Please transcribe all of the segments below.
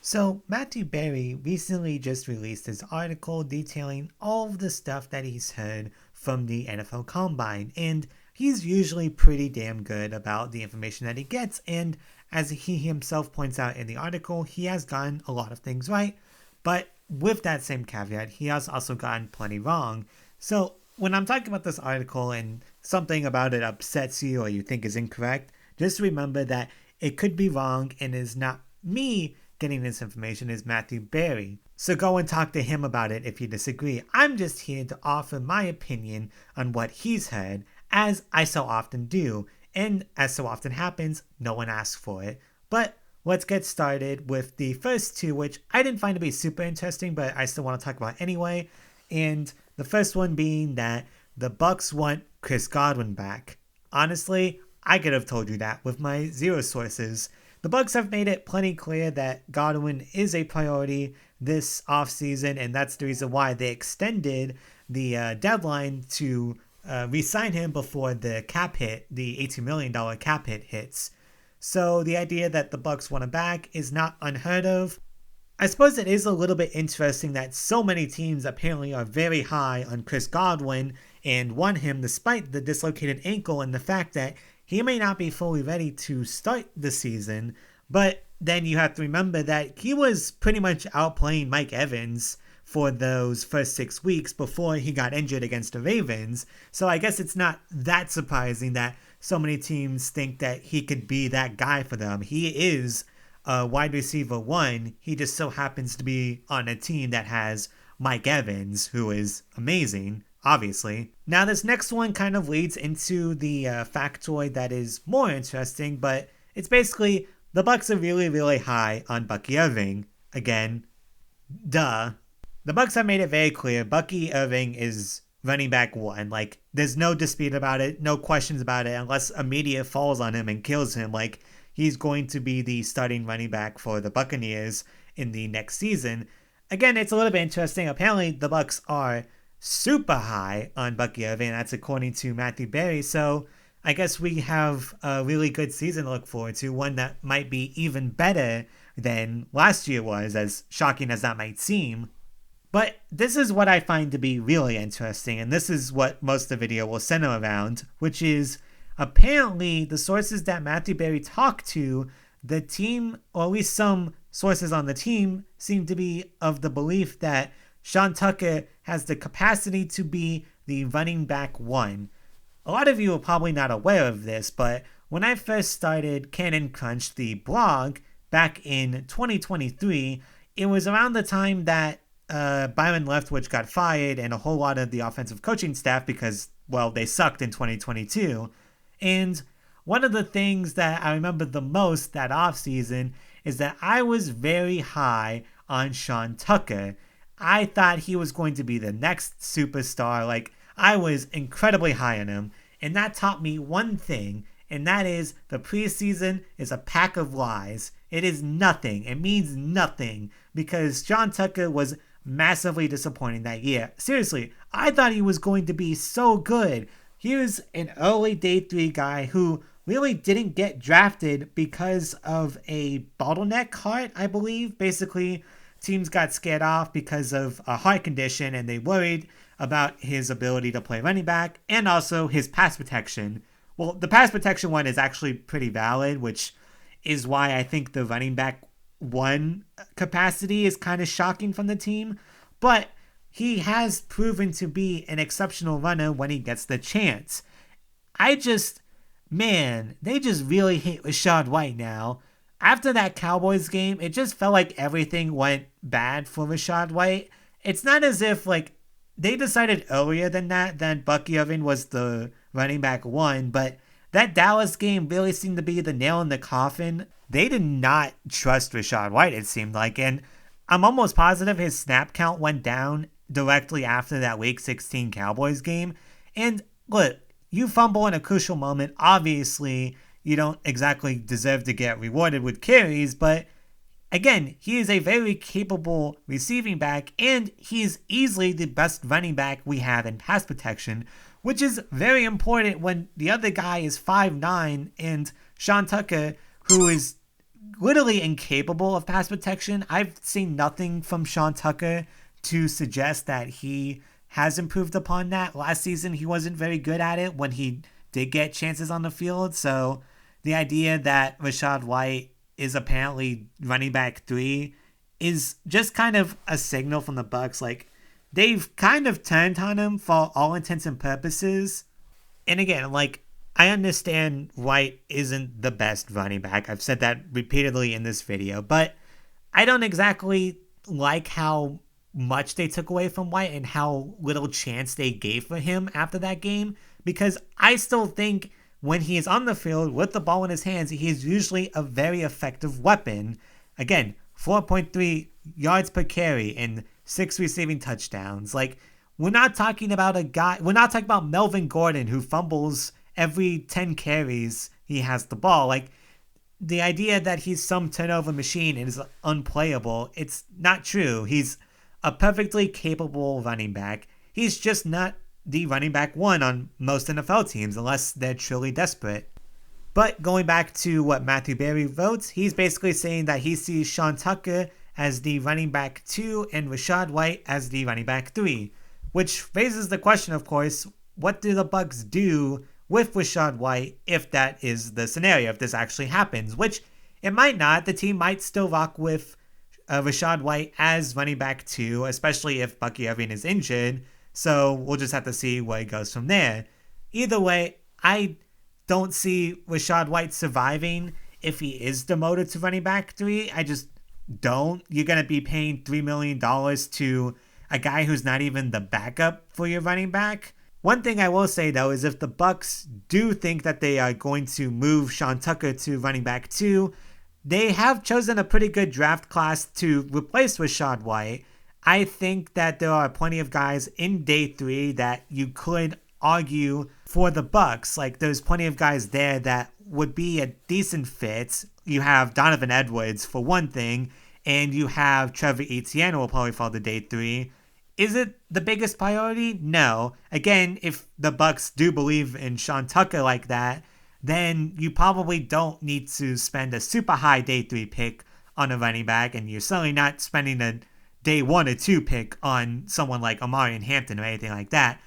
So, Matthew Berry recently just released his article detailing all of the stuff that he's heard from the NFL Combine, and he's usually pretty damn good about the information that he gets, and as he himself points out in the article, he has gotten a lot of things right, but with that same caveat, he has also gotten plenty wrong. So, when I'm talking about this article and something about it upsets you or you think is incorrect, just remember that it could be wrong and is not me getting this information, is Matthew Berry. So go and talk to him about it if you disagree. I'm just here to offer my opinion on what he's heard, as I so often do. And as so often happens, no one asks for it. But let's get started with the first two, which I didn't find to be super interesting, but I still want to talk about anyway. And the first one being that the Bucks want Chris Godwin back. Honestly, I could have told you that with my zero sources. The Bucks have made it plenty clear that Godwin is a priority this offseason, and that's the reason why they extended the deadline to re-sign him before the cap hit, the $18 million cap hit hits. So the idea that the Bucks want him back is not unheard of. I suppose it is a little bit interesting that so many teams apparently are very high on Chris Godwin and want him despite the dislocated ankle and the fact that he may not be fully ready to start the season, but then you have to remember that he was pretty much outplaying Mike Evans for those first 6 weeks before he got injured against the Ravens. So I guess it's not that surprising that so many teams think that he could be that guy for them. He is a wide receiver one. He just so happens to be on a team that has Mike Evans, who is amazing, obviously. Now, this next one kind of leads into the factoid that is more interesting, but it's basically the Bucks are really, really high on Bucky Irving. Again, duh. The Bucks have made it very clear Bucky Irving is running back one. Like, there's no dispute about it, no questions about it, unless a media falls on him and kills him. Like, he's going to be the starting running back for the Buccaneers in the next season. Again, it's a little bit interesting. Apparently, the Bucks are super high on Bucky Irving. That's according to Matthew Berry. So I guess we have a really good season to look forward to, one that might be even better than last year was, as shocking as that might seem. But this is what I find to be really interesting, and this is what most of the video will center around, which is apparently the sources that Matthew Berry talked to, the team, or at least some sources on the team, seem to be of the belief that Sean Tucker has the capacity to be the running back one. A lot of you are probably not aware of this, but when I first started Cannon Crunch, the blog, back in 2023, it was around the time that Byron Leftwich got fired and a whole lot of the offensive coaching staff because, well, they sucked in 2022. And one of the things that I remember the most that offseason is that I was very high on Sean Tucker. I thought he was going to be the next superstar. Like, I was incredibly high on him. And that taught me one thing, and that is the preseason is a pack of lies. It is nothing. It means nothing because Sean Tucker was massively disappointing that year. Seriously, I thought he was going to be so good. He was an early day 3 guy who really didn't get drafted because of a bottleneck heart, I believe. Basically, teams got scared off because of a heart condition and they worried about his ability to play running back and also his pass protection. Well, the pass protection one is actually pretty valid, which is why I think the running back one capacity is kind of shocking from the team. But he has proven to be an exceptional runner when he gets the chance. They just really hate Rachaad White now. After that Cowboys game, it just felt like everything went bad for Rachaad White. It's not as if, like, they decided earlier than that Bucky Irving was the running back one, but that Dallas game really seemed to be the nail in the coffin. They did not trust Rachaad White, it seemed like, and I'm almost positive his snap count went down directly after that Week 16 Cowboys game. And look, you fumble in a crucial moment. Obviously, you don't exactly deserve to get rewarded with carries, but again, he is a very capable receiving back, and he is easily the best running back we have in pass protection, which is very important when the other guy is 5'9", and Sean Tucker, who is literally incapable of pass protection. I've seen nothing from Sean Tucker to suggest that he has improved upon that. Last season, he wasn't very good at it when he did get chances on the field. So the idea that Rachaad White is apparently running back 3 is just kind of a signal from the Bucs. Like, they've kind of turned on him for all intents and purposes. And again, like, I understand White isn't the best running back. I've said that repeatedly in this video, but I don't exactly like how much they took away from White and how little chance they gave for him after that game, because I still think when he is on the field with the ball in his hands, he is usually a very effective weapon. Again, 4.3 yards per carry and 6 receiving touchdowns. Like, we're not talking about Melvin Gordon who fumbles every 10 carries he has the ball. Like, the idea that he's some turnover machine and is unplayable, it's not true. He's a perfectly capable running back. He's just not the running back 1 on most NFL teams unless they're truly desperate. But going back to what Matthew Berry wrote, he's basically saying that he sees Sean Tucker as the running back 2 and Rachaad White as the running back 3. Which raises the question, of course, what do the Bucs do with Rachaad White if that is the scenario, if this actually happens? Which it might not. The team might still rock with Rachaad White as running back 2, especially if Bucky Irving is injured. So we'll just have to see where it goes from there. Either way, I don't see Rachaad White surviving if he is demoted to running back 3. I just don't. You're going to be paying $3 million to a guy who's not even the backup for your running back. One thing I will say, though, is if the Bucs do think that they are going to move Sean Tucker to running back 2, they have chosen a pretty good draft class to replace Rachaad White. I think that there are plenty of guys in day 3 that you could argue for the Bucs. Like, there's plenty of guys there that would be a decent fit. You have Donovan Edwards, for one thing, and you have Trevor Etienne, who will probably fall to day 3. Is it the biggest priority? No. Again, if the Bucs do believe in Sean Tucker like that, then you probably don't need to spend a super high day 3 pick on a running back, and you're certainly not spending a day 1 or 2 pick on someone like Amari and Hampton or anything like that.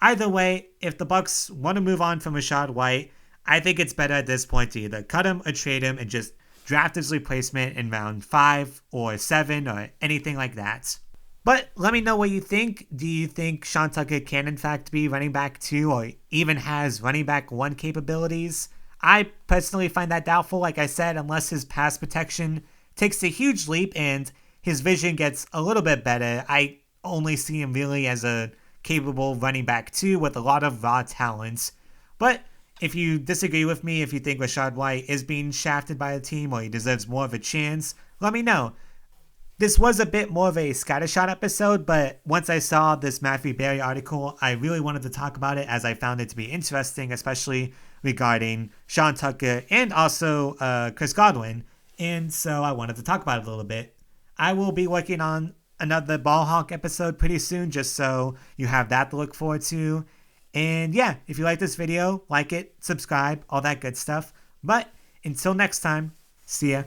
Either way, if the Bucs want to move on from Rachaad White, I think it's better at this point to either cut him or trade him and just draft his replacement in round 5 or 7 or anything like that. But let me know what you think. Do you think Sean Tucker can in fact be running back 2 or even has running back 1 capabilities? I personally find that doubtful, like I said, unless his pass protection takes a huge leap and his vision gets a little bit better. I only see him really as a capable running back 2 with a lot of raw talents. But if you disagree with me, if you think Rachaad White is being shafted by a team or he deserves more of a chance, let me know. This was a bit more of a scattershot episode, but once I saw this Matthew Berry article, I really wanted to talk about it as I found it to be interesting, especially regarding Sean Tucker and also Chris Godwin. And so I wanted to talk about it a little bit. I will be working on another Ball Hawk episode pretty soon, just so you have that to look forward to. And yeah, if you like this video, like it, subscribe, all that good stuff. But until next time, see ya.